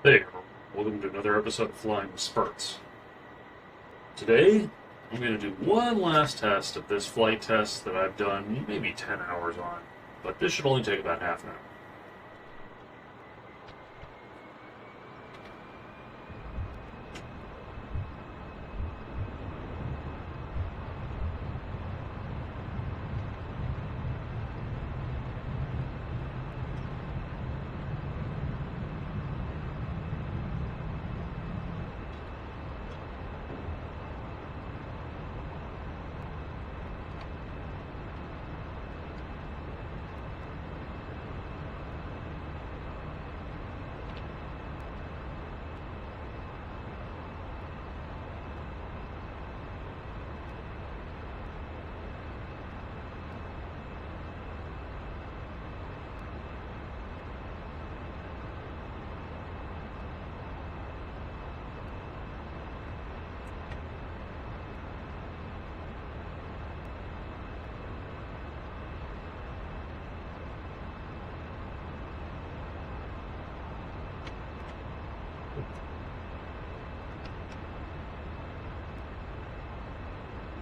Hey, welcome to another episode of Flying with Spurts. Today, I'm going to do one last test of this flight test that I've done maybe 10 hours on, but this should only take about half an hour.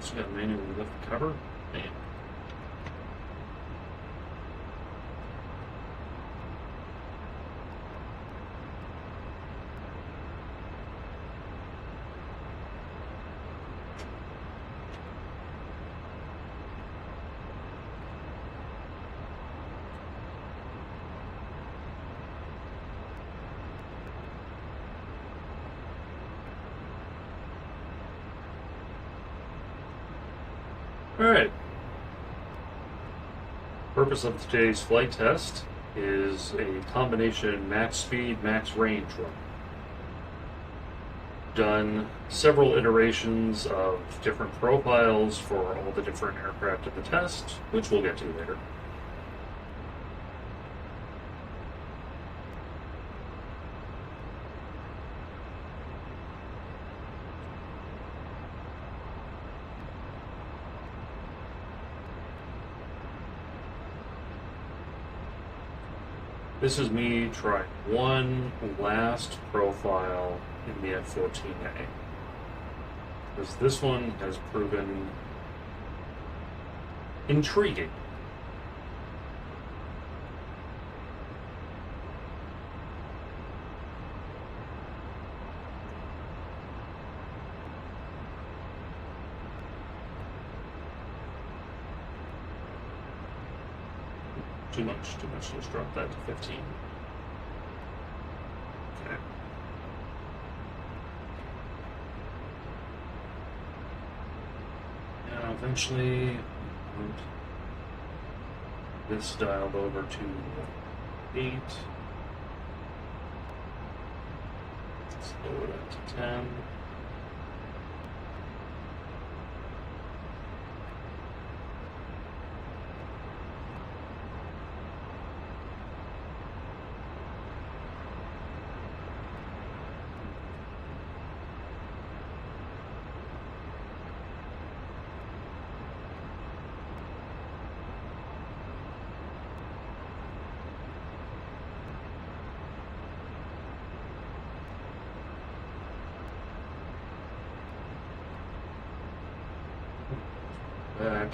Just got to manually lift the cover. Man. Alright. Purpose of today's flight test is a combination max speed, max range run. Done several iterations of different profiles for all the different aircraft in the test, which we'll get to later. This is me trying one last profile in the F-14A, because this one has proven intriguing. Too much. Let's drop that to 15. Okay. Now, eventually, put this dialed over to 8. Let's lower that to 10. Back.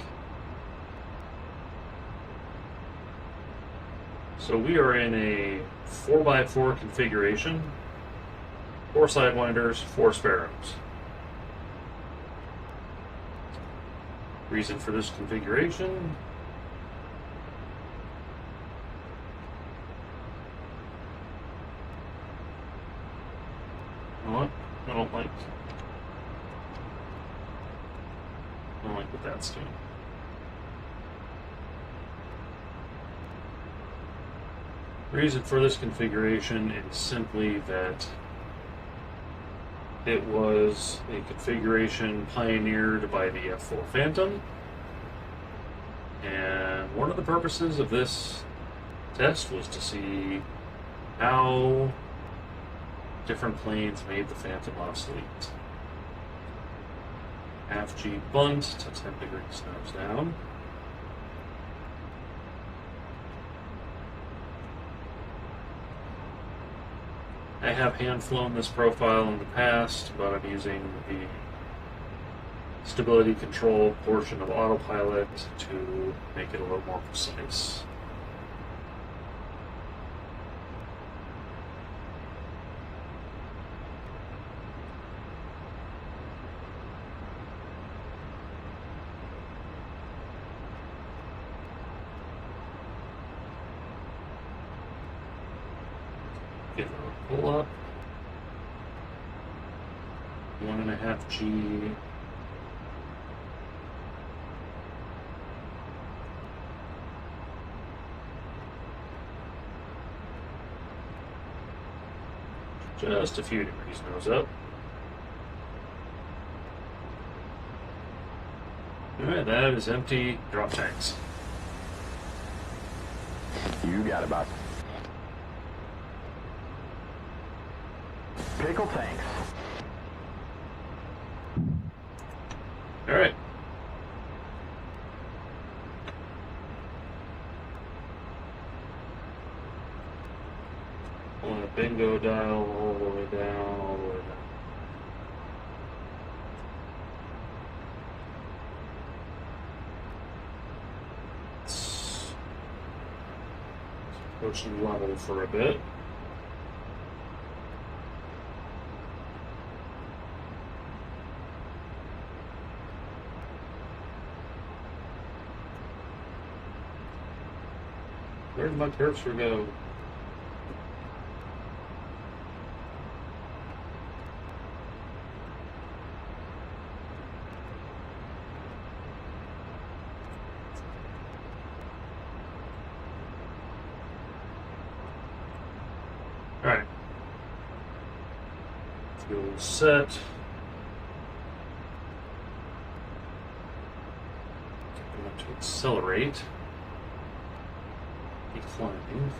So we are in a 4x4 configuration, 4 Sidewinders, 4 Sparrows. Reason for this configuration: you know what? I don't like what that's doing. Reason for this configuration is simply that it was a configuration pioneered by the F-4 Phantom, and one of the purposes of this test was to see how different planes made the Phantom obsolete. Half G bunt to 10 degrees nose down. I have hand-flown this profile in the past, but I'm using the stability control portion of autopilot to make it a little more precise. Give her a pull up. 1.5 G. Just a few degrees nose up. Alright, that is empty drop tanks. You got it, boss. Pickle tanks. Alright. On a bingo dial all the way down, all the way down. It's approaching level for a bit. Where did my cursor go? Alright. Fuel set. I'm going to accelerate. Declining.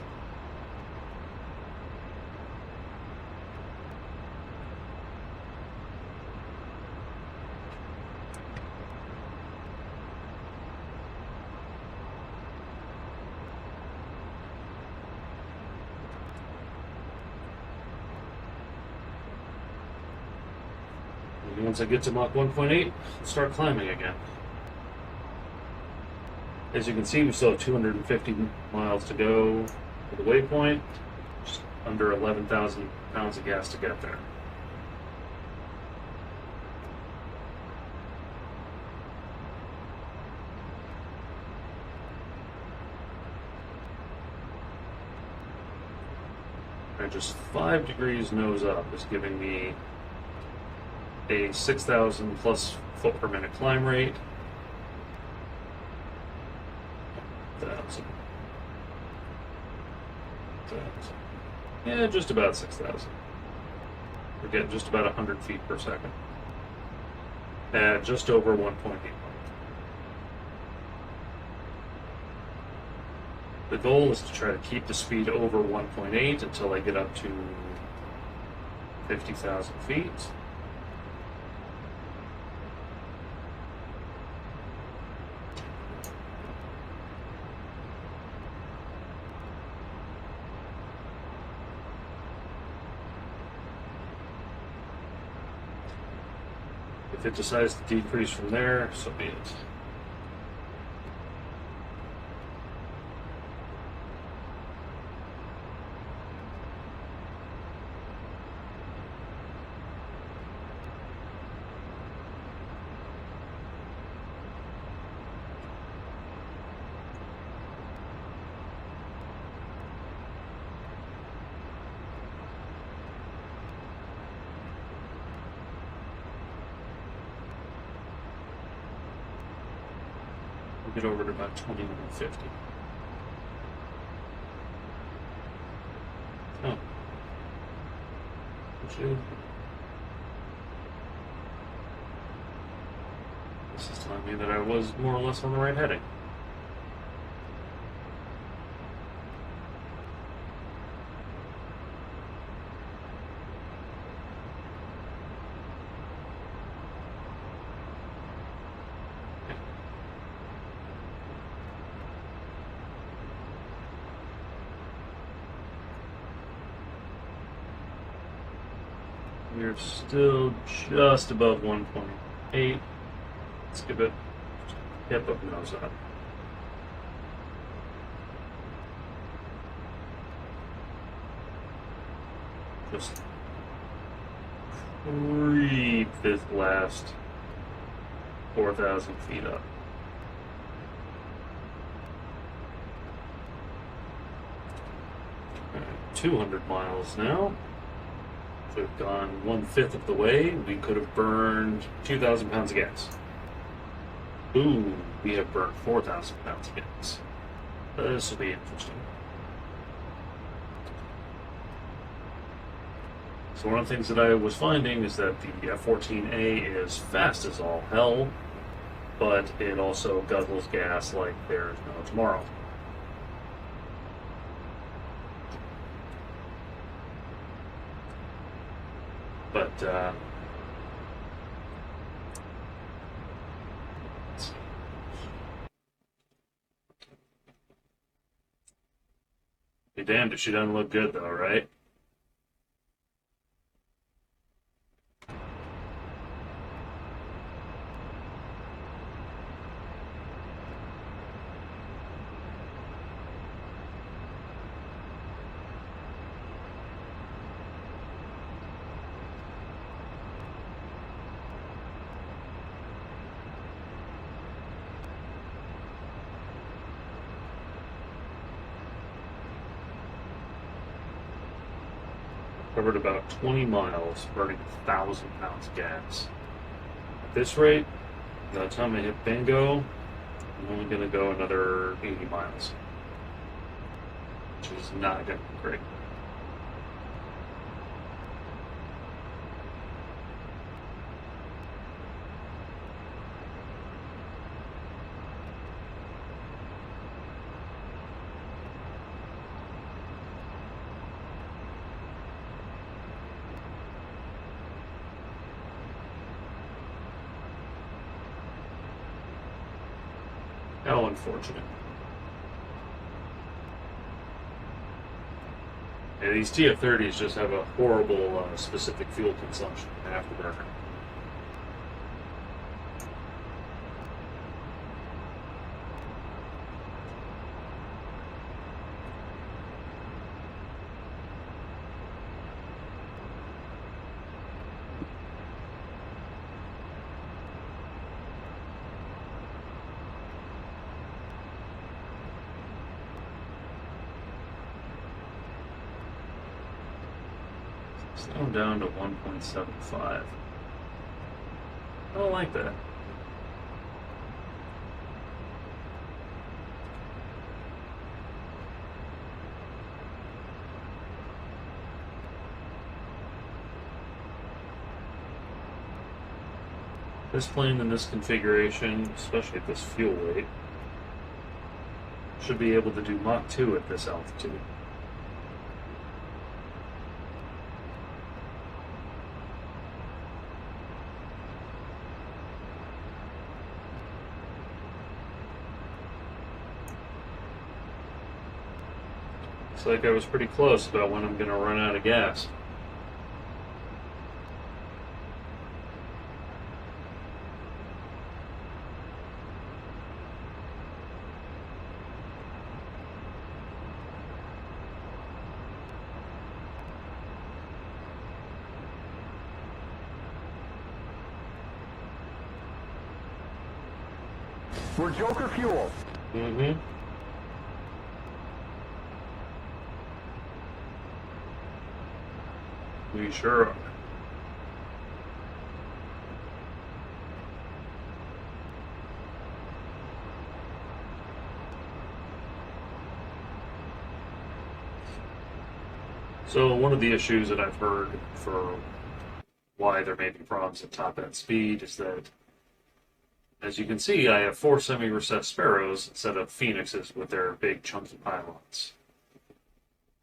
And once I get to Mach 1.8, I'll start climbing again. As you can see, we still have 250 miles to go to the waypoint, just under 11,000 pounds of gas to get there. And just 5 degrees nose up is giving me a 6,000 plus foot per minute climb rate. 1,000. Yeah, just about 6,000. We're getting just about 100 feet per second. At just over 1.8 miles. The goal is to try to keep the speed over 1.8 until I get up to 50,000 feet. If it decides to decrease from there, so be it. Get over to about 2150. Oh. Actually, this is telling me that I was more or less on the right heading. We're still just above 1.8. Let's give it hip up nose up. Just creep this last 4,000 feet up. All right, 200 miles now. If we've gone 1/5 of the way, we could have burned 2,000 pounds of gas. Ooh, we have burned 4,000 pounds of gas. This will be interesting. So one of the things that I was finding is that the F-14A is fast as all hell, but it also guzzles gas like there's no tomorrow. But, let's see. Be damned if she doesn't look good though, right? Covered about 20 miles, burning 1,000 pounds of gas. At this rate, by the time I hit bingo, I'm only going to go another 80 miles, which is not going to be great. How unfortunate. Yeah, these TF-30s just have a horrible specific fuel consumption afterburner. Slow down to 1.75. I don't like that. This plane in this configuration, especially at this fuel weight, should be able to do Mach 2 at this altitude. Looks like I was pretty close about when I'm going to run out of gas. We're Joker fuel. Mm-hmm. We sure are. So one of the issues that I've heard for why there may be problems at top end speed is that, as you can see, I have 4 semi-recessed Sparrows instead of Phoenixes with their big chunky pylons.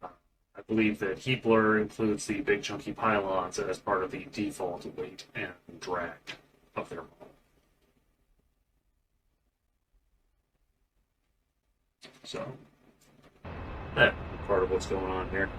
I believe that heat blur includes the big chunky pylons as part of the default weight and drag of their model. So, that's part of what's going on here.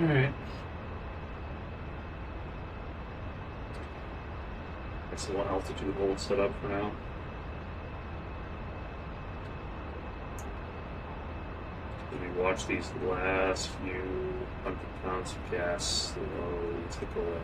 Alright. It's a little altitude hold set up for now. As we watch these last few 100 pounds of gas slowly tick away.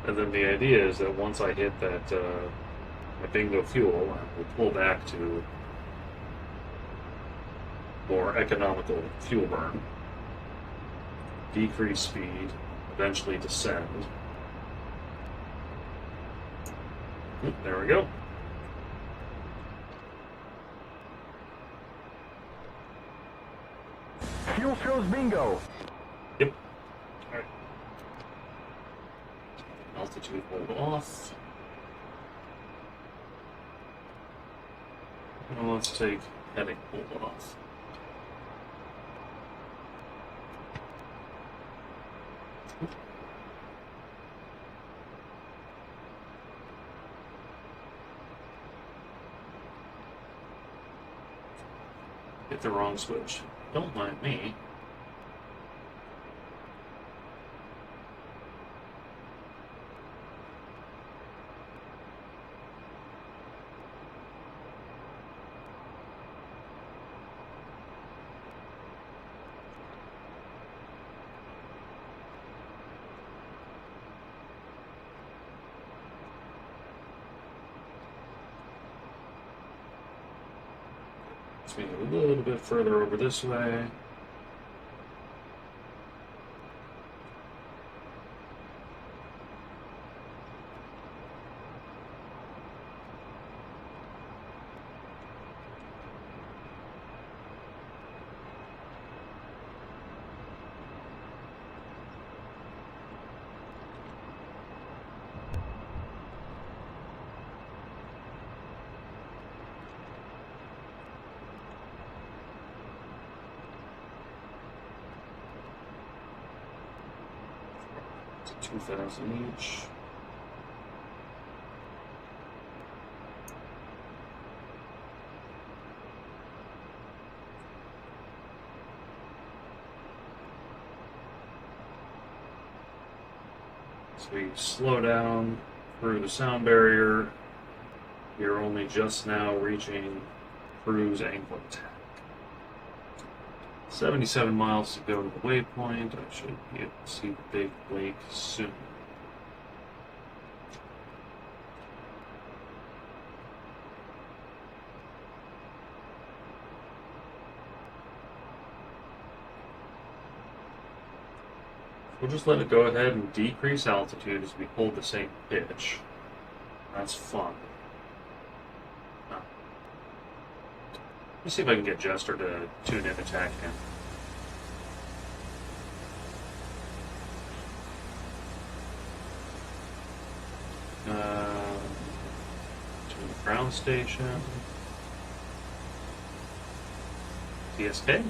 And then the idea is that once I hit that my bingo fuel, I will pull back to more economical fuel burn, decrease speed, eventually descend. There we go. Fuel shows bingo. Yep. All right. Altitude hold off. And let's take heading hold off. Hit the wrong switch. Don't mind me. Let's make it a little bit further over this way. It's 2,000 each. So we slow down through the sound barrier. You're only just now reaching cruise angle attack. 77 miles to go to the waypoint. I should be able to see the big lake soon. We'll just let it go ahead and decrease altitude as we hold the same pitch. That's fun. Let's see if I can get Jester to tune in attack him. To the ground station. TSK?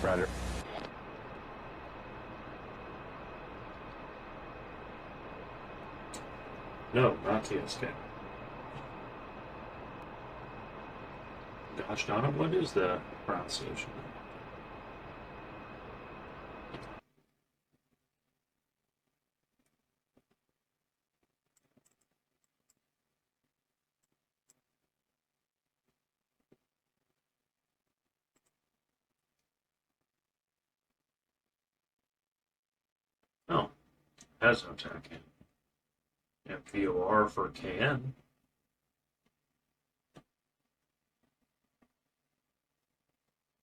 Roger. No, not TSK. Gosh darn it, what is the ground station? Oh, has no attack in. Yeah, VOR for KN.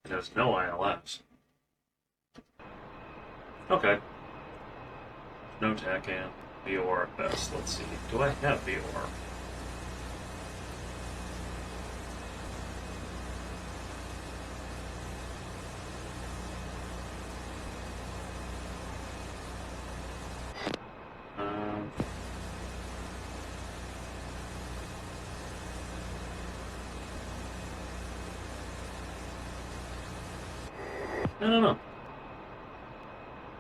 It has no ILS. Okay. No TACAN. VOR at best. Let's see. Do I have VOR? I don't know.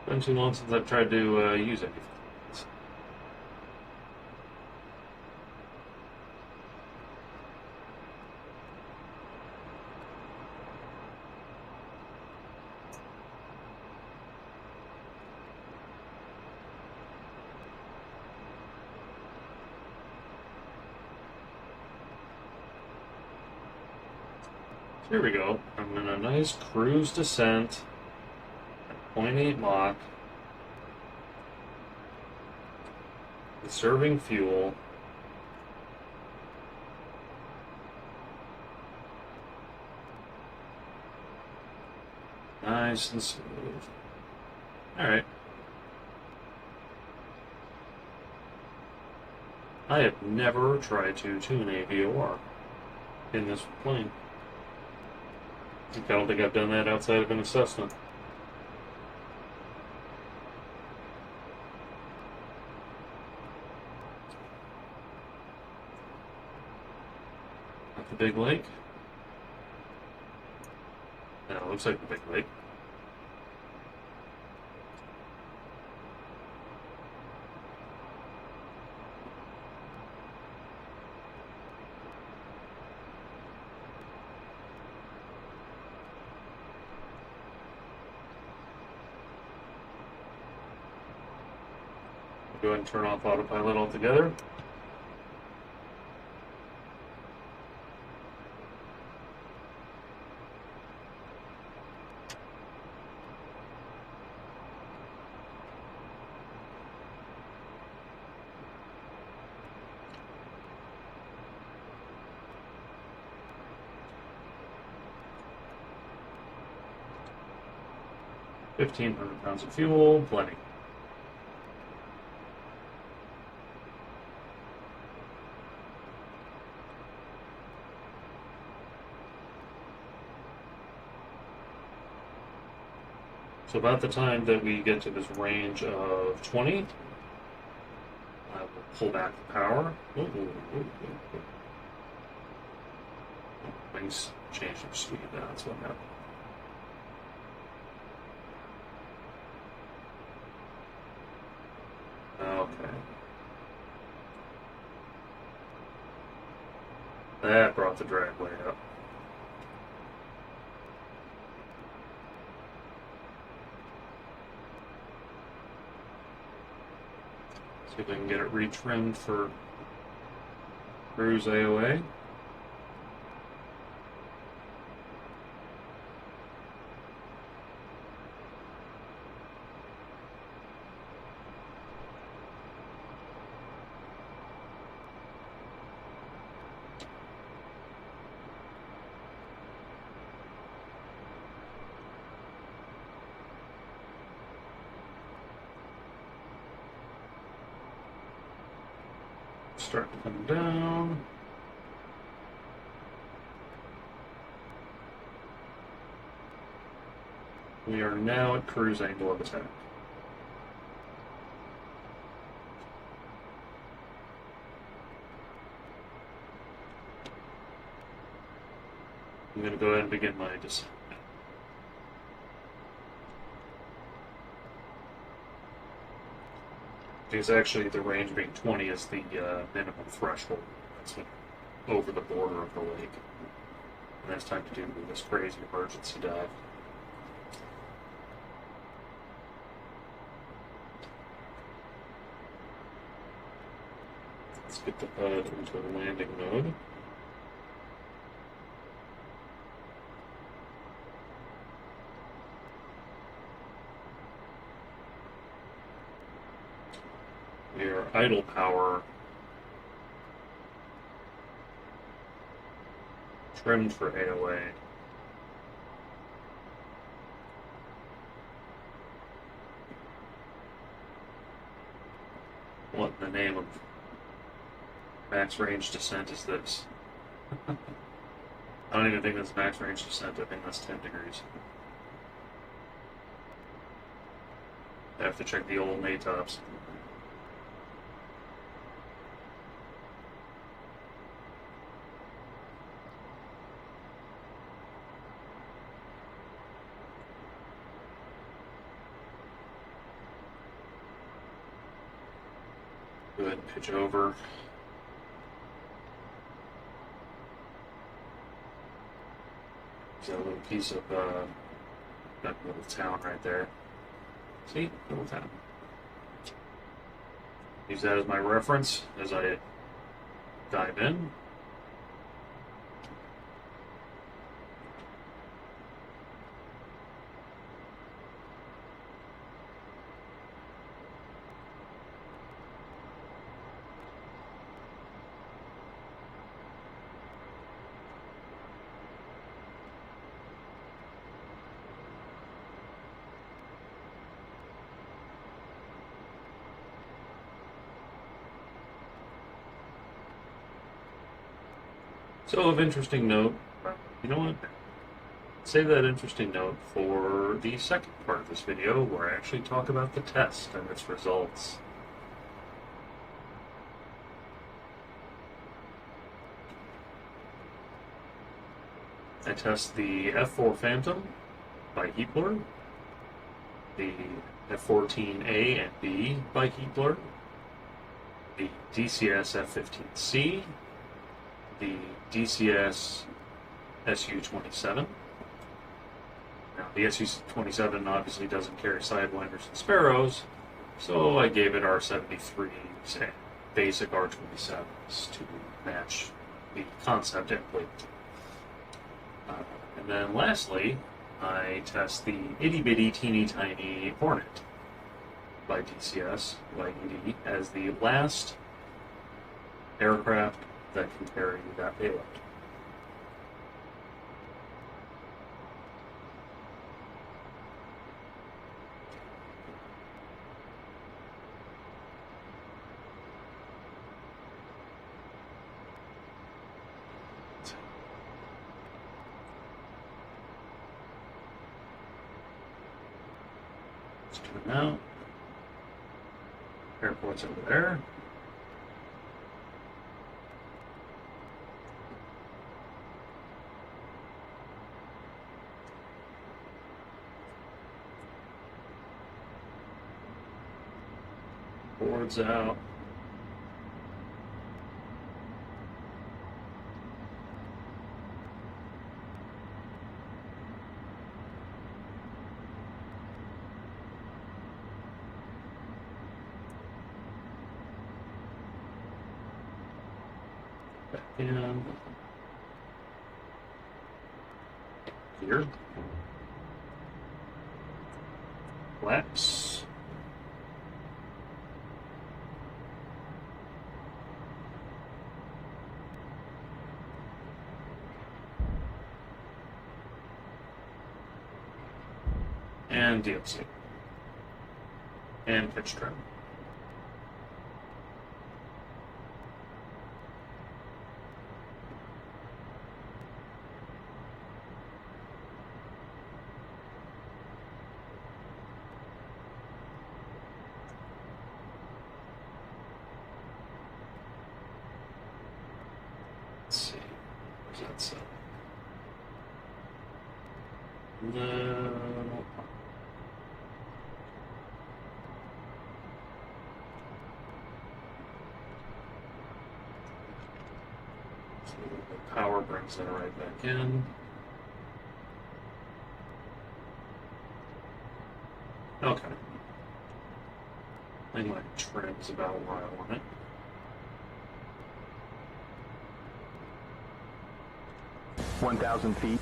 Been too long since I've tried to use anything. Here we go. I'm in a nice cruise descent at 0.8 Mach, conserving fuel. Nice and smooth. Alright. I have never tried to tune a VOR in this plane. I don't think I've done that outside of an assessment. At the big lake? No, it looks like the big lake. Go ahead and turn off autopilot altogether. £1,500 of fuel, plenty. So about the time that we get to this range of 20, I will pull back the power. Wings change their speed, that's what happened. Okay. That brought the drag way up. See if I can get it retrimmed for cruise AOA. Start to come down. We are now at cruise angle of attack. I'm going to go ahead and begin my descent. Because actually the range being 20 is the minimum threshold. That's over the border of the lake. And it's time to do this crazy emergency dive. Let's get the HUD into landing mode. Your idle power trimmed for AOA. What in the name of max range descent is this? I don't even think that's max range descent. I think that's 10 degrees. I have to check the old Maytops. go ahead and pitch over. There's that little piece of that little town right there. See? Little town. Use that as my reference as I dive in. So, of interesting note, you know what? Save that interesting note for the second part of this video, where I actually talk about the test and its results. I test the F4 Phantom by Heatblur, the F14A and B by Heatblur, the DCS F15C, the DCS SU-27. Now, the SU-27 obviously doesn't carry Sidewinders and Sparrows, so I gave it R-73s and basic R-27s to match the concept and weight. And then lastly, I test the itty-bitty teeny-tiny Hornet by DCS, by ED, as the last aircraft that can carry that payload. Let's turn out. Airport's over there. Boards out. Back in. Here. Flaps. And DLC. And pitch trim. Let's see. Where's that set? No. The power brings that right back in. Okay. I think my trim's about where I want it. $1,000 feet.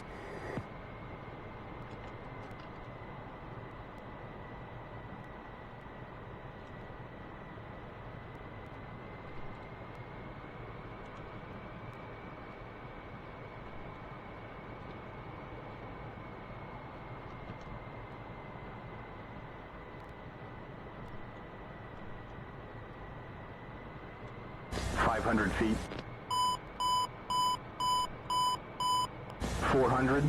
$500 feet. 400.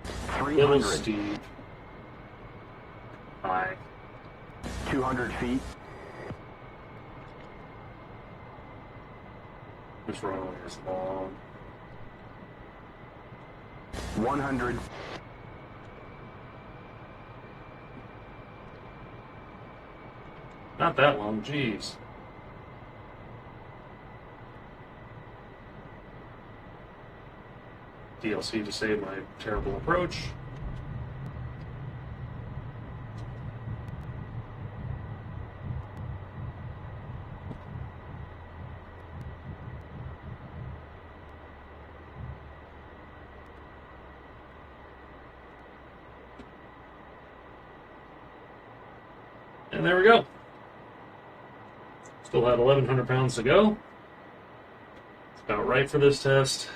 300. Little steep. High. 200 feet. This runway is long. 100. Not that long, jeez. DLC to save my terrible approach. And there we go. Still had 1,100 pounds to go. It's about right for this test.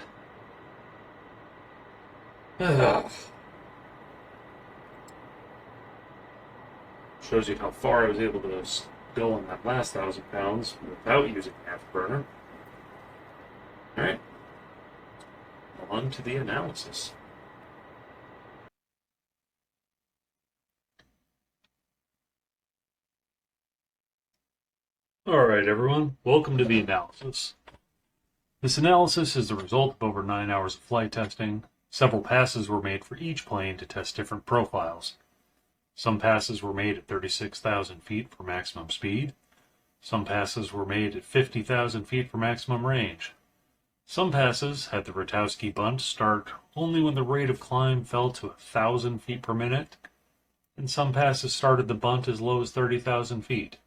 Shows you how far I was able to go on that last 1,000 pounds without using afterburner. Alright. On to the analysis. Alright everyone, welcome to the analysis. This analysis is the result of over 9 hours of flight testing. Several passes were made for each plane to test different profiles. Some passes were made at 36,000 feet for maximum speed. Some passes were made at 50,000 feet for maximum range. Some passes had the Rotowski bunt start only when the rate of climb fell to 1,000 feet per minute, and some passes started the bunt as low as 30,000 feet.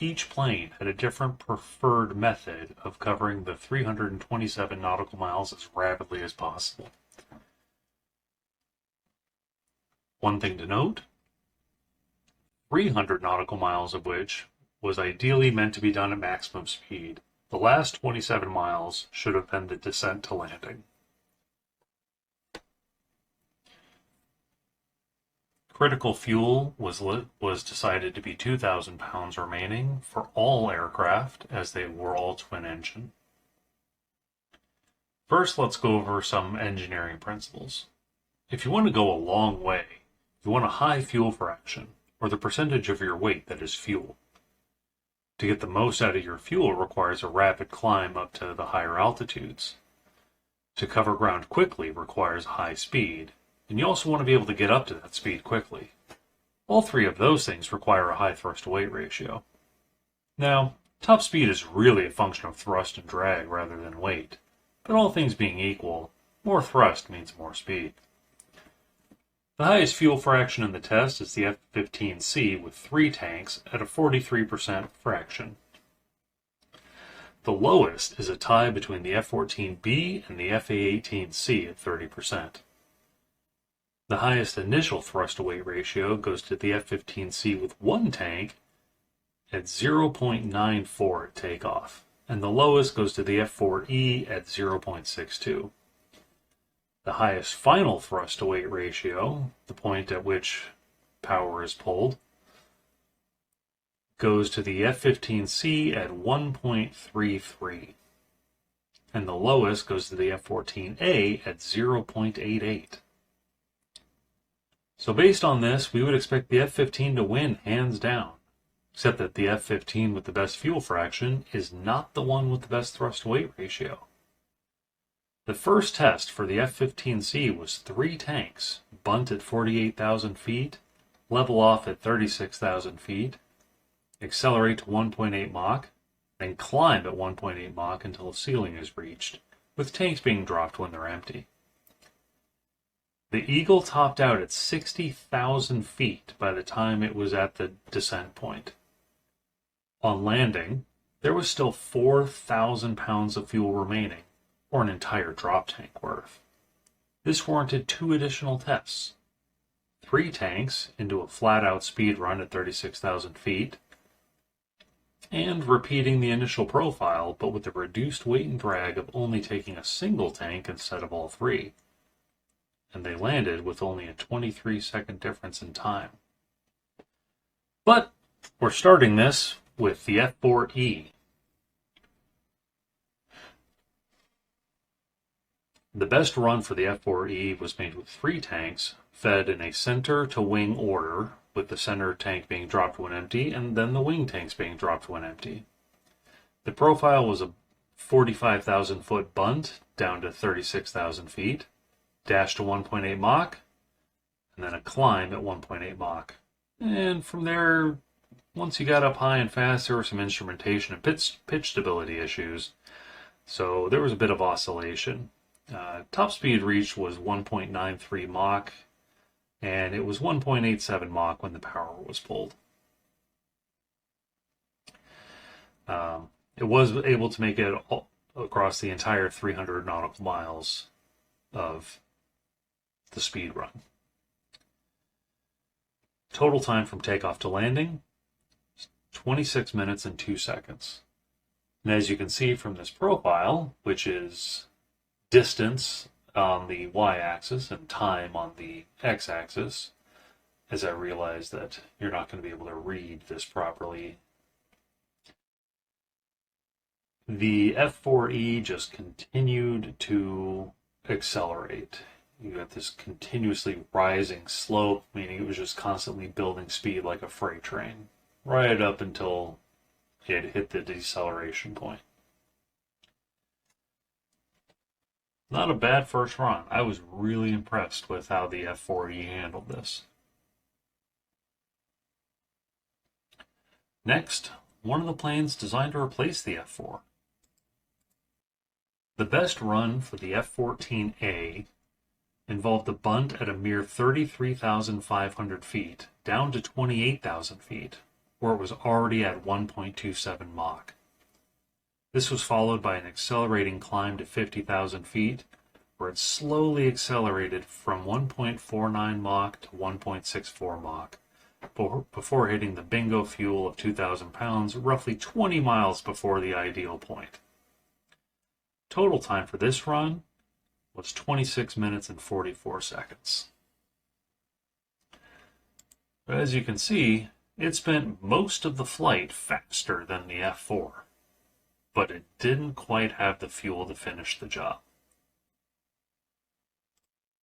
Each plane had a different preferred method of covering the 327 nautical miles as rapidly as possible. One thing to note, 300 nautical miles of which was ideally meant to be done at maximum speed. The last 27 miles should have been the descent to landing. Critical fuel was decided to be 2,000 pounds remaining for all aircraft, as they were all twin-engine. First, let's go over some engineering principles. If you want to go a long way, you want a high fuel fraction, or the percentage of your weight that is fuel. To get the most out of your fuel requires a rapid climb up to the higher altitudes. To cover ground quickly requires high speed, and you also want to be able to get up to that speed quickly. All three of those things require a high thrust-to-weight ratio. Now, top speed is really a function of thrust and drag rather than weight, but all things being equal, more thrust means more speed. The highest fuel fraction in the test is the F-15C with 3 tanks at a 43% fraction. The lowest is a tie between the F-14B and the F-A-18C at 30%. The highest initial thrust-to-weight ratio goes to the F-15C with 1 tank at 0.94 at takeoff, and the lowest goes to the F-4E at 0.62. The highest final thrust-to-weight ratio, the point at which power is pulled, goes to the F-15C at 1.33, and the lowest goes to the F-14A at 0.88. So based on this, we would expect the F-15 to win hands down, except that the F-15 with the best fuel fraction is not the one with the best thrust-to-weight ratio. The first test for the F-15C was 3 tanks, bunt at 48,000 feet, level off at 36,000 feet, accelerate to 1.8 Mach, then climb at 1.8 Mach until a ceiling is reached, with tanks being dropped when they're empty. The Eagle topped out at 60,000 feet by the time it was at the descent point. On landing, there was still 4,000 pounds of fuel remaining, or an entire drop tank worth. This warranted 2 additional tests. 3 tanks into a flat-out speed run at 36,000 feet, and repeating the initial profile, but with the reduced weight and drag of only taking a single tank instead of all 3. And they landed with only a 23-second difference in time. But we're starting this with the F-4E. The best run for the F-4E was made with 3 tanks, fed in a center-to-wing order, with the center tank being dropped when empty, and then the wing tanks being dropped when empty. The profile was a 45,000-foot bunt down to 36,000 feet, dash to 1.8 Mach, and then a climb at 1.8 Mach. And from there, once you got up high and fast, there were some instrumentation and pitch stability issues, so there was a bit of oscillation. Top speed reached was 1.93 Mach, and it was 1.87 Mach when the power was pulled. It was able to make it across the entire 300 nautical miles of the speed run. Total time from takeoff to landing, 26 minutes and 2 seconds. And as you can see from this profile, which is distance on the y-axis and time on the x-axis, as I realize that you're not going to be able to read this properly, the F4E just continued to accelerate. You got this continuously rising slope, meaning it was just constantly building speed like a freight train, right up until it hit the deceleration point. Not a bad first run. I was really impressed with how the F4E handled this. Next, one of the planes designed to replace the F4. The best run for the F-14A involved a bunt at a mere 33,500 feet, down to 28,000 feet, where it was already at 1.27 Mach. This was followed by an accelerating climb to 50,000 feet, where it slowly accelerated from 1.49 Mach to 1.64 Mach, before hitting the bingo fuel of 2,000 pounds roughly 20 miles before the ideal point. Total time for this run was 26 minutes and 44 seconds. As you can see, it spent most of the flight faster than the F4, but it didn't quite have the fuel to finish the job.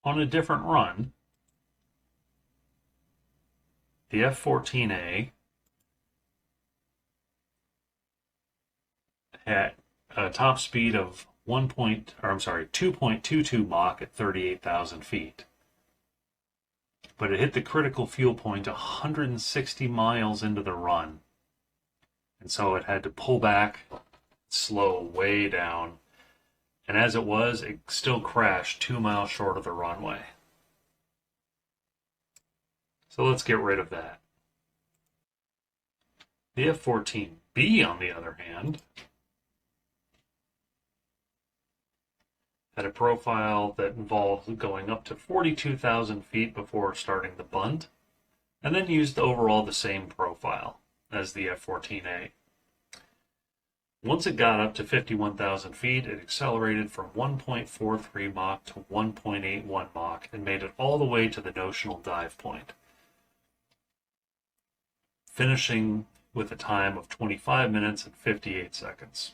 On a different run, the F-14A had a top speed of 2.22 Mach at 38,000 feet. But it hit the critical fuel point 160 miles into the run. And so it had to pull back, slow way down. And as it was, it still crashed 2 miles short of the runway. So let's get rid of that. The F-14B, on the other hand, had a profile that involved going up to 42,000 feet before starting the bunt, and then used overall the same profile as the F-14A. Once it got up to 51,000 feet, it accelerated from 1.43 Mach to 1.81 Mach and made it all the way to the notional dive point, finishing with a time of 25 minutes and 58 seconds.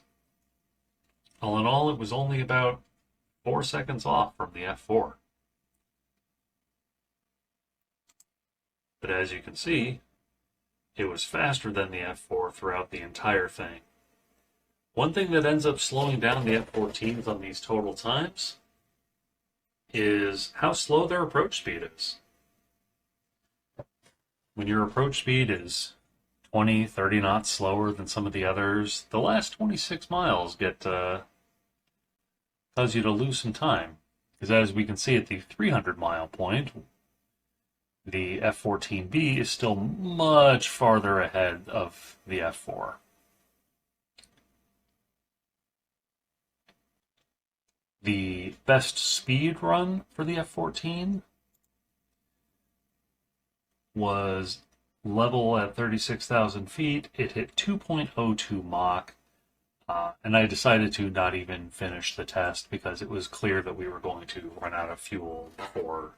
All in all, it was only about 4 seconds off from the F4. But as you can see, it was faster than the F4 throughout the entire thing. One thing that ends up slowing down the F-14s on these total times is how slow their approach speed is. When your approach speed is 20, 30 knots slower than some of the others, the last 26 miles cause you to lose some time. Because as we can see at the 300-mile point, the F-14B is still much farther ahead of the F-4. The best speed run for the F-14 was level at 36,000 feet. It hit 2.02 Mach. And I decided to not even finish the test because it was clear that we were going to run out of fuel before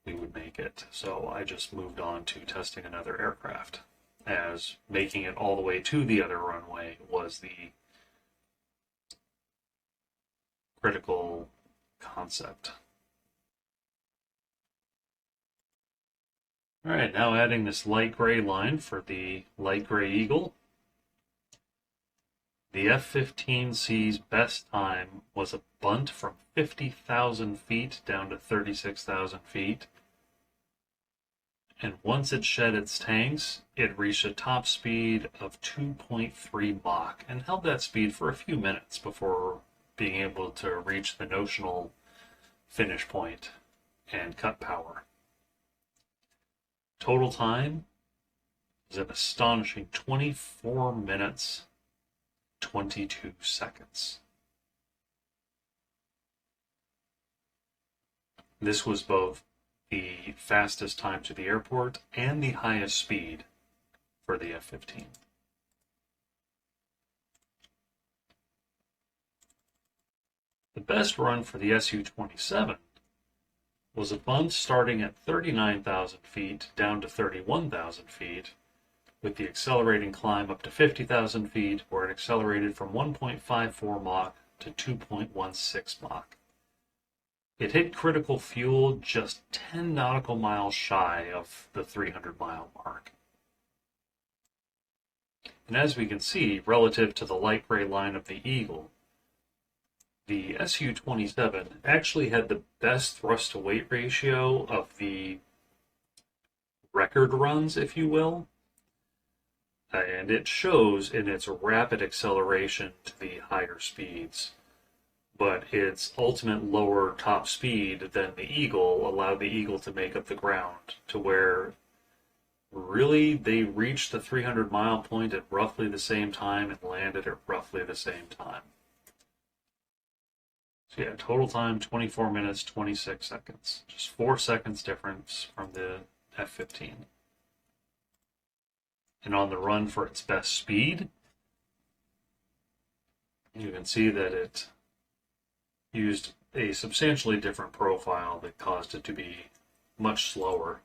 we would make it. So I just moved on to testing another aircraft, as making it all the way to the other runway was the critical concept. All right, now adding this light gray line for the light gray Eagle. The F-15C's best time was a bunt from 50,000 feet down to 36,000 feet And once it shed its tanks, it reached a top speed of 2.3 Mach and held that speed for a few minutes before being able to reach the notional finish point and cut power. Total time is an astonishing 24 minutes, 22 seconds. This was both the fastest time to the airport and the highest speed for the F-15. The best run for the Su-27 was a bunt starting at 39,000 feet down to 31,000 feet, with the accelerating climb up to 50,000 feet, where it accelerated from 1.54 Mach to 2.16 Mach. It hit critical fuel just 10 nautical miles shy of the 300-mile mark. And as we can see, relative to the light gray line of the Eagle, the Su-27 actually had the best thrust-to-weight ratio of the record runs, if you will, and it shows in its rapid acceleration to the higher speeds. But its ultimate lower top speed than the Eagle allowed the Eagle to make up the ground to where really they reached the 300-mile point at roughly the same time and landed at roughly the same time. So yeah, total time 24 minutes, 26 seconds. Just 4 seconds difference from the F-15. And on the run for its best speed, you can see that it used a substantially different profile that caused it to be much slower.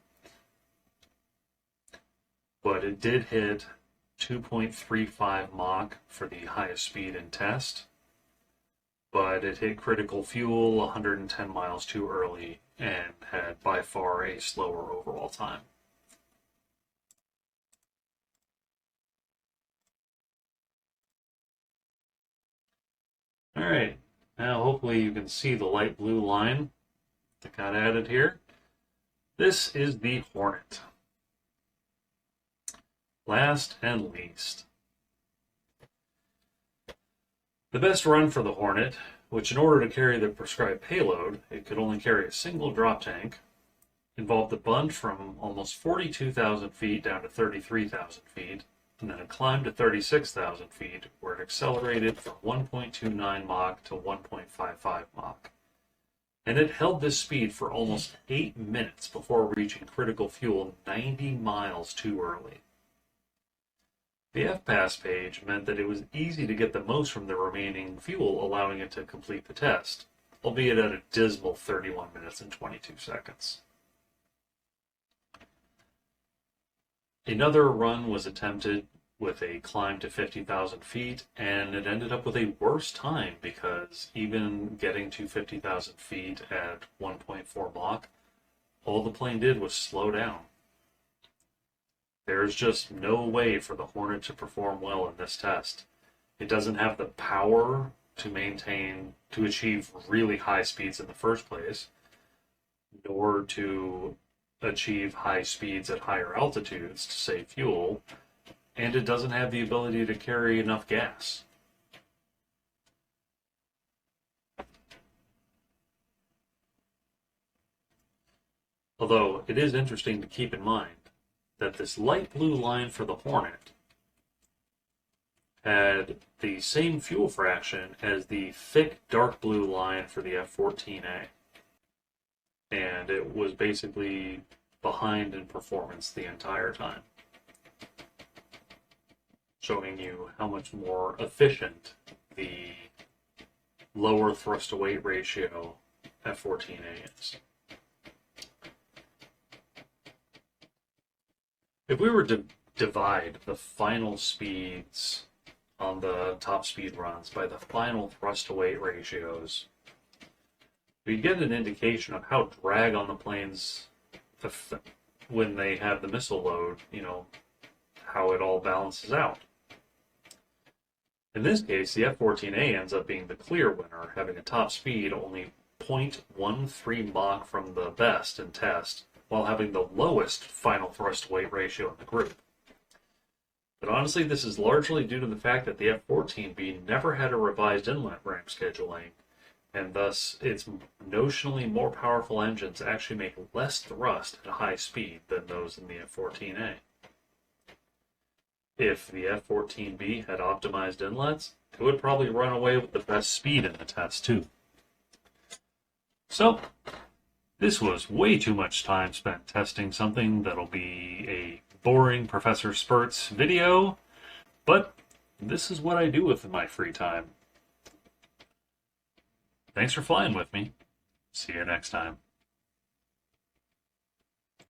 But it did hit 2.35 Mach for the highest speed in test, but it hit critical fuel 110 miles too early and had by far a slower overall time. All right. Now, hopefully you can see the light blue line that got added here. This is the Hornet. Last and least. The best run for the Hornet, which in order to carry the prescribed payload, it could only carry a single drop tank, involved a bunt from almost 42,000 feet down to 33,000 feet, and then a climb to 36,000 feet, where it accelerated from 1.29 Mach to 1.55 Mach. And it held this speed for almost 8 minutes before reaching critical fuel 90 miles too early. The F-Pass page meant that it was easy to get the most from the remaining fuel, allowing it to complete the test, albeit at a dismal 31 minutes and 22 seconds. Another run was attempted with a climb to 50,000 feet, and it ended up with a worse time because even getting to 50,000 feet at 1.4 Mach, all the plane did was slow down. There's just no way for the Hornet to perform well in this test. It doesn't have the power to achieve really high speeds in the first place, nor to achieve high speeds at higher altitudes to save fuel, and it doesn't have the ability to carry enough gas. Although it is interesting to keep in mind that this light blue line for the Hornet had the same fuel fraction as the thick dark blue line for the F-14A. And it was basically behind in performance the entire time, showing you how much more efficient the lower thrust-to-weight ratio F-14A is. If we were to divide the final speeds on the top speed runs by the final thrust-to-weight ratios, we get an indication of how drag on the planes, when they have the missile load, how it all balances out. In this case, the F-14A ends up being the clear winner, having a top speed only 0.13 Mach from the best in test, while having the lowest final thrust-to-weight ratio in the group. But honestly, this is largely due to the fact that the F-14B never had a revised inlet ramp scheduling, and thus its notionally more powerful engines actually make less thrust at a high speed than those in the F-14A. If the F-14B had optimized inlets, it would probably run away with the best speed in the test too. So, this was way too much time spent testing something that'll be a boring Professor Spurts video, but this is what I do with my free time. Thanks for flying with me. See you next time.